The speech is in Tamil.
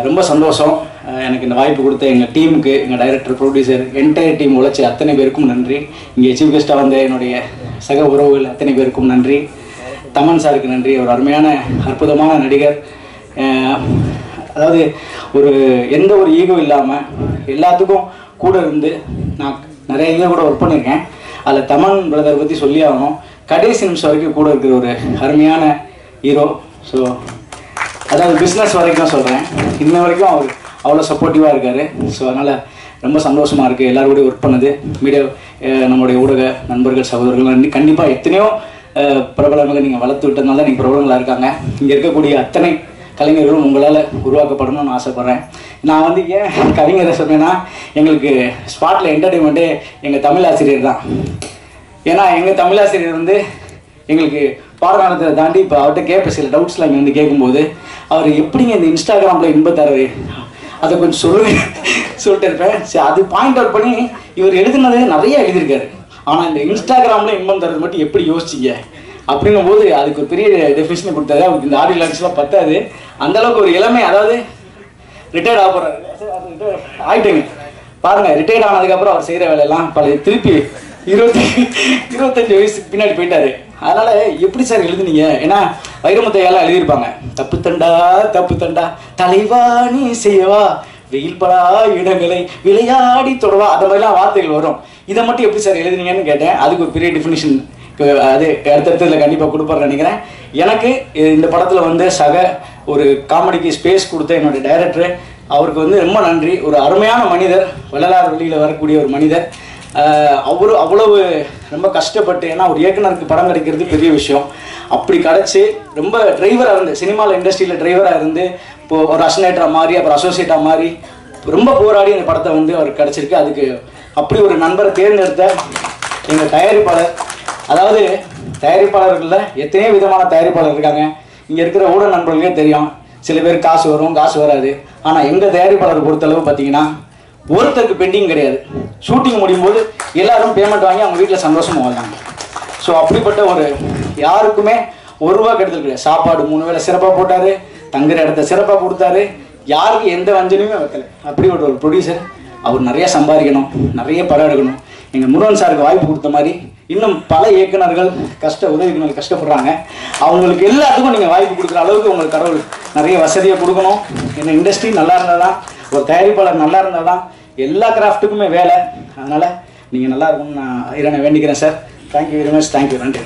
ரொம்ப சந்தோஷம். எனக்கு இந்த வாய்ப்பு கொடுத்த எங்கள் டீமுக்கு, எங்கள் டைரக்டர், ப்ரொடியூசர், என்டையர் டீம் உழைச்சி அத்தனை பேருக்கும் நன்றி. இங்கே சீஃப் கெஸ்ட்டாக வந்த என்னுடைய சக உறவுகள் அத்தனை பேருக்கும் நன்றி. தமன் சாருக்கு நன்றி. ஒரு அருமையான அற்புதமான நடிகர். அதாவது எந்த ஒரு ஈகோ இல்லாமல் எல்லாத்துக்கும் கூட இருந்து நான் நிறைய இங்கே கூட ஒர்க் பண்ணியிருக்கேன். அதில் தமன் பிரதர் பற்றி சொல்லி ஆகணும். கடைசி நிமிஷம் வரைக்கும் கூட இருக்கிற ஒரு அருமையான ஹீரோ. ஸோ அதாவது பிஸ்னஸ் வரைக்கும் சொல்கிறேன், இன்ன வரைக்கும் அவர் அவ்வளோ சப்போர்ட்டிவாக இருக்கார். ஸோ அதனால் ரொம்ப சந்தோஷமாக இருக்குது எல்லாரோடையும் ஒர்க் பண்ணது. மீடியா நம்மளுடைய ஊடக நண்பர்கள், சகோதரர்கள் கண்டிப்பாக எத்தனையோ பிரபலங்களை நீங்கள் வளர்த்து விட்டதுனால தான் நீங்கள் பிரபலங்களாக இருக்காங்க. இங்கே இருக்கக்கூடிய அத்தனை கலைஞர்களும் உங்களால் உருவாக்கப்படணும்னு ஆசைப்பட்றேன். நான் ஏன் கவிஞரை சொன்னேன்னா, எங்களுக்கு ஸ்பாட்டில் என்டர்டெயின்மெண்ட்டே எங்கள் தமிழ் ஆசிரியர் தான். ஏன்னா எங்கள் தமிழ் ஆசிரியர் எங்களுக்கு பாடநடத்தை தாண்டி இப்போ அவர்கிட்ட கேட்ப சில டவுட்ஸ்லாம் இங்கே கேட்கும்போது, அவர் எப்படிங்க இந்த இன்ஸ்டாகிராமில் இன்பத்தாரு அதை கொஞ்சம் சொல்லிட்டு இருப்பேன். சரி, அது பாயிண்ட் அவுட் பண்ணி இவர் எழுதுனது நிறைய எழுதியிருக்காரு. ஆனால் இந்த இன்ஸ்டாகிராமில் இன்பம் தரது மட்டும் எப்படி யோசிச்சிங்க அப்படின்னும் போது அதுக்கு ஒரு பெரிய டெஃபினிஷனை கொடுத்தாரு. அவருக்கு இந்த ஆடியோ லான்ச்லாம் பத்தாது. அந்தளவுக்கு ஒரு இளமை, அதாவது ரிட்டையர்ட் ஆக போகிறாரு, ஆகிட்டுங்க பாருங்கள். ரிட்டையர்ட் ஆனதுக்கப்புறம் அவர் செய்கிற வேலையெல்லாம் திருப்பி 25 வயசுக்கு பின்னாடி போயிட்டாரு. அதனால் எப்படி சார் எழுதுனீங்க? ஏன்னா வைரமுத்தையெல்லாம் எழுதியிருப்பாங்க, தப்பு தண்டா தலைவா நீ செய்யவா, வெயில் படா இடங்களை விளையாடி தொடவா, அந்த மாதிரிலாம் வார்த்தைகள் வரும். இதை மட்டும் எப்படி சார் எழுதுனீங்கன்னு கேட்டேன். அதுக்கு ஒரு பெரிய டெஃபினிஷன் அது அடுத்தடுத்ததில் கண்டிப்பாக கொடுப்பாருன்னு நினைக்கிறேன். எனக்கு இந்த படத்தில் சக ஒரு காமெடிக்கு ஸ்பேஸ் கொடுத்த என்னுடைய டைரக்டர், அவருக்கு ரொம்ப நன்றி. ஒரு அருமையான மனிதர், வள்ளலார் வெளியில் வரக்கூடிய ஒரு மனிதர். அவ்வளவு ரொம்ப கஷ்டப்பட்டு, ஏன்னா ஒரு இயக்குனருக்கு படம் கிடைக்கிறது பெரிய விஷயம். அப்படி கிடச்சி ரொம்ப டிரைவராக இருந்து, சினிமாவில் இண்டஸ்ட்ரியில் டிரைவராக இருந்து, இப்போது ஒரு அசினேட்டராக மாறி, அப்புறம் அசோசியேட்டாக மாறி ரொம்ப போராடி இந்த படத்தை அவருக்கு கிடச்சிருக்கு. அதுக்கு அப்படி ஒரு நண்பரை தேர்ந்தெடுத்த எங்கள் தயாரிப்பாளர். அதாவது தயாரிப்பாளர்களில் எத்தனையோ விதமான தயாரிப்பாளர் இருக்காங்க. இங்கே இருக்கிற ஊடக நண்பர்களுக்கே தெரியும், சில பேர் காசு வரும், காசு வராது. ஆனால் எங்கள் தயாரிப்பாளர் பொறுத்தளவு பார்த்தீங்கன்னா, ஒருத்தருக்கு பெண்டிங் கிடையாது. ஷூட்டிங் முடியும் போது எல்லாரும் பேமெண்ட் வாங்கி அவங்க வீட்டில் சந்தோஷமாக வாழ்ந்தாங்க. ஸோ அப்படிப்பட்ட யாருக்குமே ஒரு ரூபா கெடுதல் கிடையாது. சாப்பாடு 3 வேளை சிறப்பாக போட்டார், தங்குற இடத்த சிறப்பாக கொடுத்தாரு, யாருக்கு எந்த வஞ்சனையுமே வைக்கல. அப்படி ஒரு ப்ரொடியூசர். அவர் நிறைய சம்பாதிக்கணும், நிறைய படம் எடுக்கணும். எங்கள் முருகன் சாருக்கு வாய்ப்பு கொடுத்த மாதிரி இன்னும் பல இயக்குநர்கள் உதவிகள் கஷ்டப்படுறாங்க. அவங்களுக்கு எல்லாத்துக்கும் நீங்கள் வாய்ப்பு கொடுக்குற அளவுக்கு உங்களுக்கு கடவுள் நிறைய வசதியை கொடுக்கணும். என்ன இண்டஸ்ட்ரி நல்லா இருந்தால் தான், ஒரு தயாரிப்பாளர் நல்லா இருந்தால் தான் எல்லா கிராஃப்ட்டுக்குமே வேலை. அதனால் நீங்கள் நல்லா இருக்கணும்னு நான் இறைவனை வேண்டிக்கிறேன் sir. Thank you very much. Thank you. நன்றி.